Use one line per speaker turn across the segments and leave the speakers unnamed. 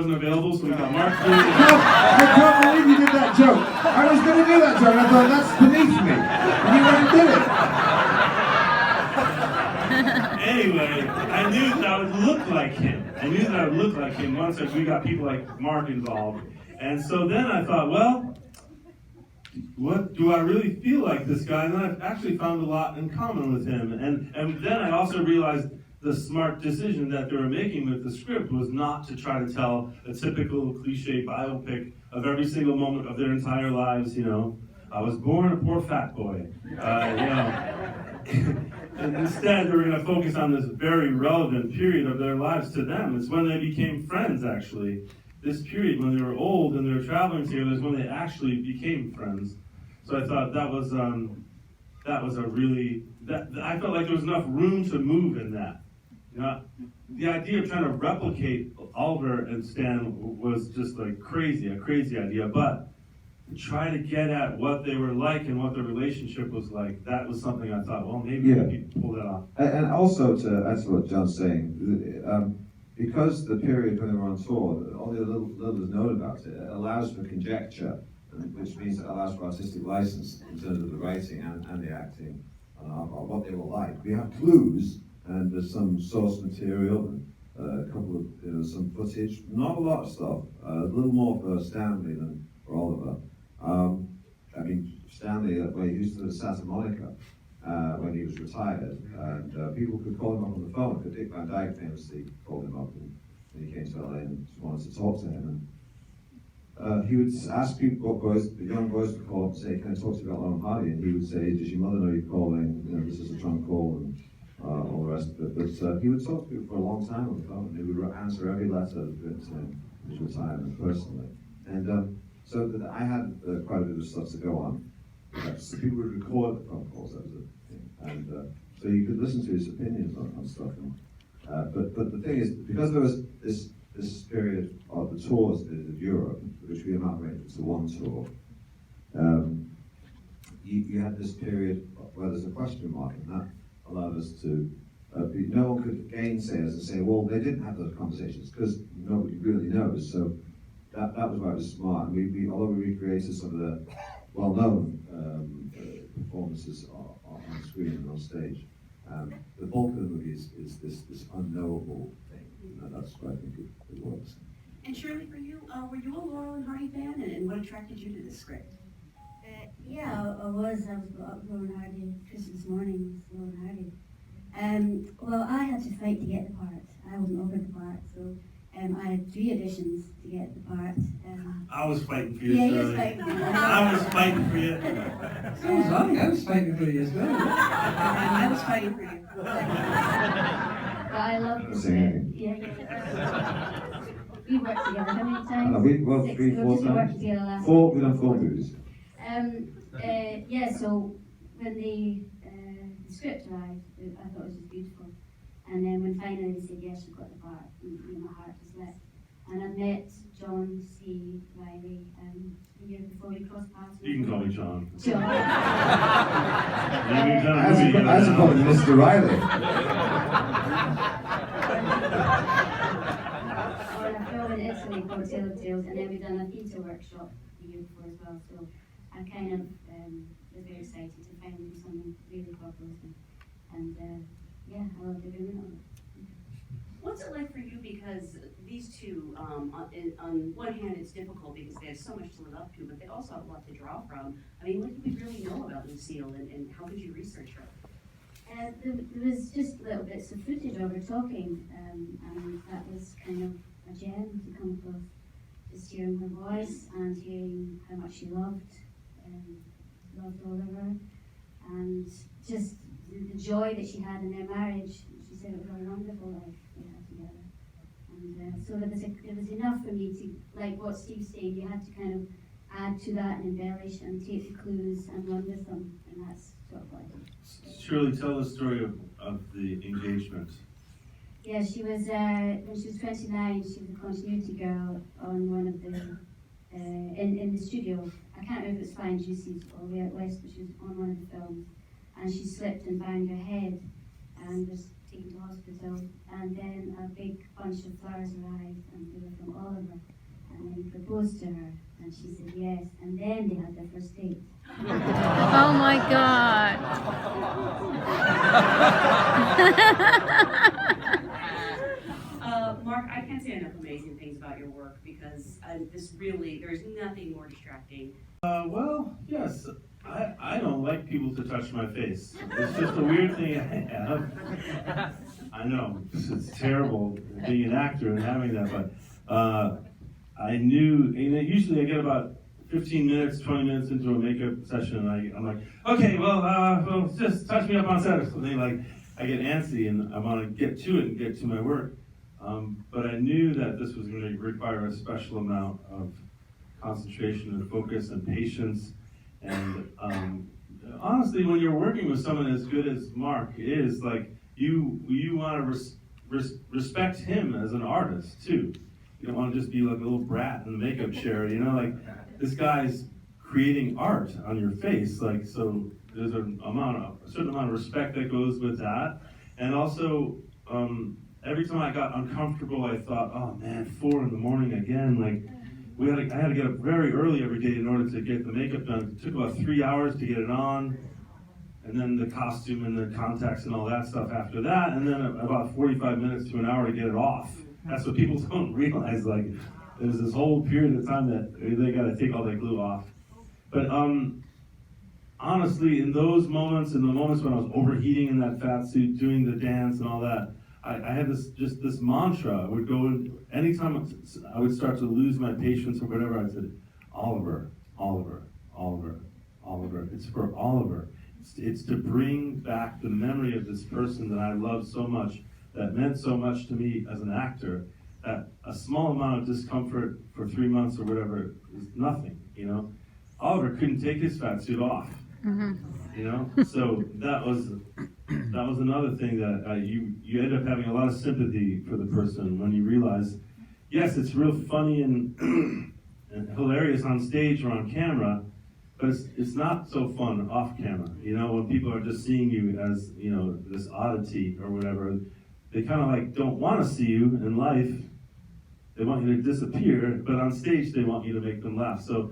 wasn't available, so we got Marx doing it.
I can't believe you did that joke. I was going to do that joke, and I thought, that's beneath me. And you went and did it.
Anyway, I knew that I would look like him. Once we got people like Mark involved. And so then I thought, well, what do I really feel like this guy? And then I've actually found a lot in common with him. And then I also realized the smart decision that they were making with the script was not to try to tell a typical cliche biopic of every single moment of their entire lives, I was born a poor fat boy, And instead, they were going to focus on this very relevant period of their lives to them. It's when they became friends, actually. This period when they were old and they were traveling together is when they actually became friends. So I thought that was I felt like there was enough room to move in that. The idea of trying to replicate Oliver and Stan was just like a crazy idea, but to try to get at what they were like and what their relationship was like, that was something I thought, well, maybe we could pull that off.
And also to add to what John's saying, because the period when they were on tour, only a little is known about it, it allows for conjecture, which means it allows for artistic license in terms of the writing and the acting, about what they were like. We have clues, and there's some source material, and a couple of some footage, not a lot of stuff, a little more for Stanley than for Oliver. Stanley, where he used to live in Santa Monica when he was retired, and people could call him up on the phone. Dick Van Dyke famously called him up when he came to LA and just wanted to talk to him. And he would ask people, the young boys would call up and say, "Can I talk to you about Lauren Hardy?" And he would say, "Does your mother know you're calling? This is a trunk call," and all the rest of it. But he would talk to people for a long time on the phone. He would answer every letter that his retirement personally. And so that I had quite a bit of stuff to go on. So people would record the phone calls, that was a thing. And so you could listen to his opinions on stuff. But the thing is, because there was this period of the tours of Europe, which we amalgamated to one tour, you had this period where there's a question mark, and that allowed us to, no one could gainsay us and say, well, they didn't have those conversations, because nobody really knows. So that was why it was smart. And although we recreated some of the well-known performances on screen and on stage, the bulk of the movie is this unknowable thing. That's why I think it works.
And Shirley, for you, were you a Laurel and Hardy fan, and what attracted you to this script?
Yeah, I was brought up Laurel and Hardy. Christmas morning was Laurel and Hardy. Well, I had to fight to get the part. I wasn't offered the part, so I had 3 auditions to get the part.
I was fighting for you,
yeah,
Shirley. I was fighting for you.
So was I was fighting for you as well.
I was fighting for you.
But I love the script. Yeah. We worked together how many times?
3, 4
We worked
times.
together last
We've done 4 movies.
So when the script arrived, I thought it was just beautiful. And then when finally they said, yes, you've got the part, my heart just leapt. And I met John C. Reilly the year before we crossed paths.
You can call me John.
John.
I was called Mr. Reilly.
On a film in Italy called Tale of Tales, and then we've done a theatre workshop the year before as well. So I kind of was very excited to finally do something really proper with him. And yeah, I loved every minute of it.
What's it like for you? Because these two, on one hand, it's difficult because they have so much to live up to, but they also have a lot to draw from. I mean, what do we really know about Lucille, and how could you research her?
There was just little bits of footage of her talking, and that was kind of a gem to come across. Just hearing her voice and hearing how much she loved Oliver, and just the joy that she had in their marriage. She said it was a wonderful life they had together. And so there was enough for me to, like what Steve's saying, you had to kind of add to that and embellish and take the clues and run with them, and that's sort of what I did.
Shirley, tell the story of the engagement.
Yeah, she was, when she was 29, she was a continuity girl on one of the, in the studio. I can't remember if it's Flying Juices or Way Out West, but she was on one of the films. And she slipped and banged her head, and there's taken to hospital, and then a big bunch of flowers arrived, and they were from Oliver. And then he proposed to her, and she said yes, and then they had their first date.
Oh my God.
Mark, I can't say enough amazing things about your work because there's nothing more distracting.
Well, yes. I don't like people to touch my face. It's just a weird thing I have. I know, it's terrible being an actor and having that, but I knew, usually I get about 15 minutes, 20 minutes into a makeup session, and I'm like, okay, well, just touch me up on set or something. Like, I get antsy and I want to get to it and get to my work. But I knew that this was going to require a special amount of concentration and focus and patience. And honestly, when you're working with someone as good as Mark is, like, you want to respect him as an artist too. You don't want to just be like a little brat in the makeup chair, like this guy's creating art on your face, like, so there's a certain amount of respect that goes with that. And also, every time I got uncomfortable, I thought, oh man, 4 a.m. again, like, I had to get up very early every day in order to get the makeup done. It took about 3 hours to get it on, and then the costume and the contacts and all that stuff after that, and then about 45 minutes to an hour to get it off. That's what people don't realize, like, there's this whole period of time that they gotta take all that glue off. But honestly, in those moments, in the moments when I was overheating in that fat suit, doing the dance and all that, I had this mantra. I would go in, anytime I would start to lose my patience or whatever, I said, Oliver, Oliver, Oliver, Oliver. It's for Oliver. It's to bring back the memory of this person that I love so much, that meant so much to me as an actor, that a small amount of discomfort for 3 months or whatever is nothing, Oliver couldn't take his fat suit off, So that was another thing that you end up having a lot of sympathy for the person when you realize, yes, it's real funny and, and hilarious on stage or on camera, but it's not so fun off camera. When people are just seeing you as this oddity or whatever, they kind of like don't want to see you in life. They want you to disappear, but on stage they want you to make them laugh. So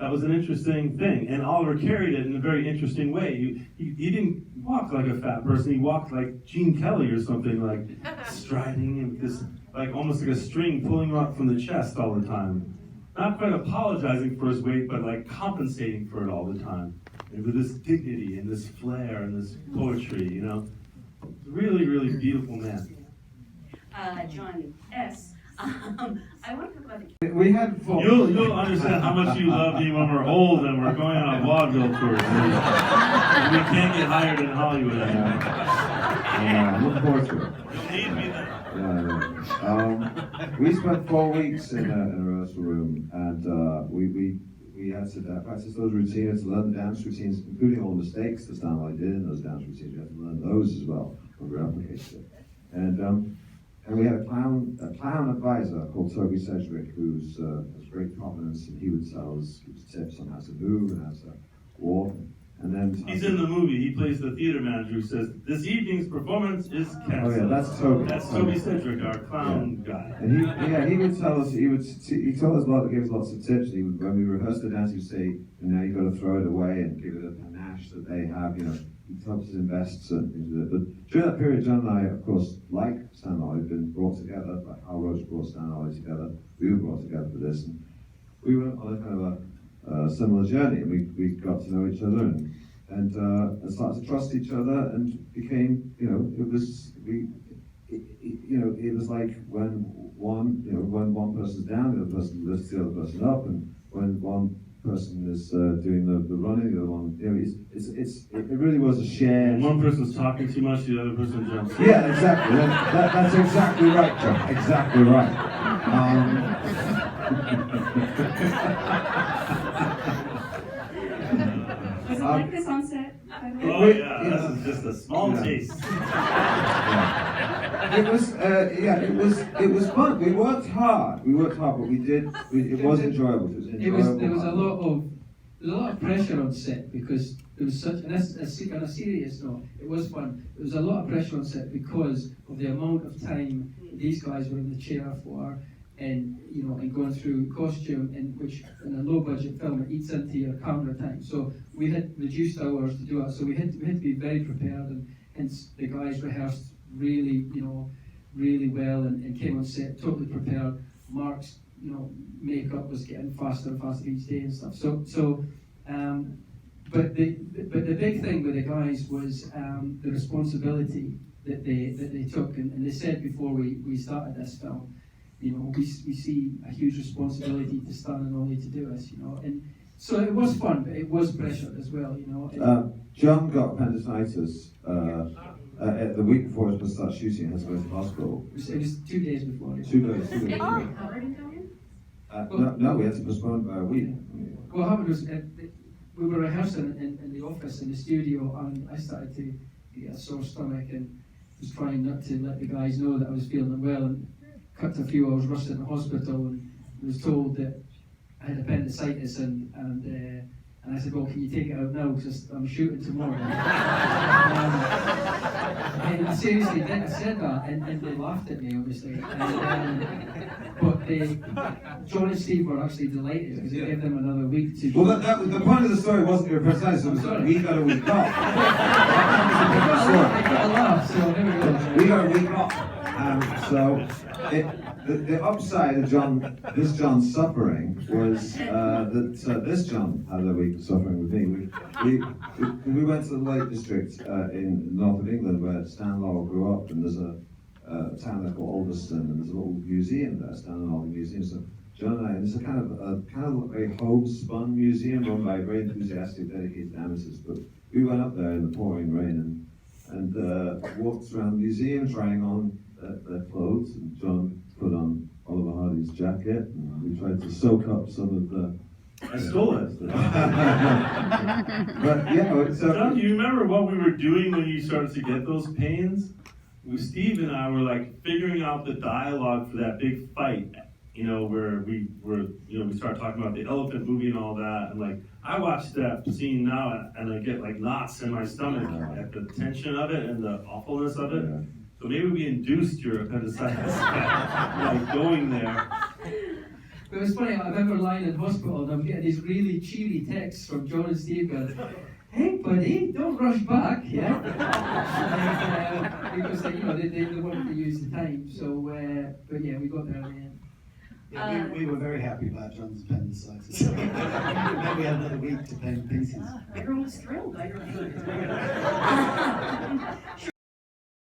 that was an interesting thing, and Oliver carried it in a very interesting way. He didn't walk like a fat person. He walked like Gene Kelly or something, like striding and this, like almost like a string pulling him up from the chest all the time. Not quite apologizing for his weight, but like compensating for it all the time. And with this dignity and this flair and this poetry, Really, really beautiful man.
John S. I want to talk about the.
We had
You'll understand how much you love me when we're old and we're going on a vaudeville tour. We can't get hired in Hollywood anymore.
Yeah, look forward to it.
You'll need me then.
We spent 4 weeks in a rehearsal room, and we had to practice those routines, to learn the dance routines, including all the mistakes that Stan Ollie did in those dance routines. We had to learn those as well when we replicated it. And we had a clown advisor called Toby Sedgwick, who has great confidence, and he would tell us tips on how to move and how to walk. And then
he's in the movie. He plays the theater manager who says, "This evening's performance is canceled."
Oh yeah, that's Toby.
That's Toby Sedgwick, our clown guy.
And he would tell us. He told us gave us lots of tips. When we rehearsed the dance, he'd say, "Now you've got to throw it away and give it a panache that they have." He helps us invest certain things with it. But during that period, John and I, of course, like Stan Ollie, had been brought together. Like Hal Roach brought Stan Ollie together. We were brought together for this, and we went on a kind of a similar journey. And we got to know each other and started to trust each other, and became, it was like when one person's down, the other person lifts the other person up, and when one person is doing the running, the other one, it really was a shared.
When one person's talking too much, the other person jumps in.
Yeah, exactly. That's exactly right, John. Exactly right.
Was it like this on set?
Oh yeah, this is just a small taste.
It was fun. We worked hard, but it was enjoyable.
There was a lot of pressure on set because there was such, and on a serious note, it was fun. There was a lot of pressure on set because of the amount of time these guys were in the chair for, and and going through costume, and which in a low budget film it eats into your camera time. So we had reduced hours to do it. So we had to be very prepared, and hence the guys rehearsed really well, and came on set totally prepared. Mark's makeup was getting faster and faster each day and stuff. But the big thing with the guys was the responsibility that they took, and they said before we started this film, we see a huge responsibility to Stan and Ollie to do this, and so it was fun, but it was pressure as well,
John got appendicitis the week before he was going to start shooting. He had to go to the hospital.
It was 2 days before.
2 days. 2 days. No, we had to postpone it by a week.
What happened was we were rehearsing in the office, in the studio, and I started to get a sore stomach and was trying not to let the guys know that I was feeling unwell, and cut to a few hours rushed in the hospital, and was told that I had appendicitis, and I said, well, can you take it out now, because I'm shooting tomorrow. And seriously, I said that, and they laughed at me, obviously. But John and Steve were actually delighted, because it gave them another week to...
Well, the point of the story wasn't your appendicitis, it was we got a week off. We got a week off. So the upside of this John's suffering was that this John had a week of suffering with me. We went to the Lake District in the north of England, where Stan Laurel grew up, and there's a town there called Alderson, and there's a little museum there, Stan and Ollie Museum. So John and I, and it's a kind of very homespun museum run by very enthusiastic, dedicated amateurs. But we went up there in the pouring rain and walked around the museum trying on their clothes, and John put on Oliver Hardy's jacket, and we tried to soak up some of the...
I stole it.
But
John, do you remember what we were doing when you started to get those pains? Steve and I were like figuring out the dialogue for that big fight, where we started talking about the elephant movie and all that, and like I watched that scene now and I get like knots in my stomach at the tension of it and the awfulness of it.
Yeah.
So maybe we induced your appendicitis by going there.
But it was funny, I remember lying in hospital and I'm getting these really cheery texts from John and Steve going, hey buddy, don't rush back, yeah? Because they wanted to use the time, so, but yeah, we got there in the end.
Yeah, we were very happy about John's appendicitis. Maybe we had another week to paint pieces.
Everyone was thrilled.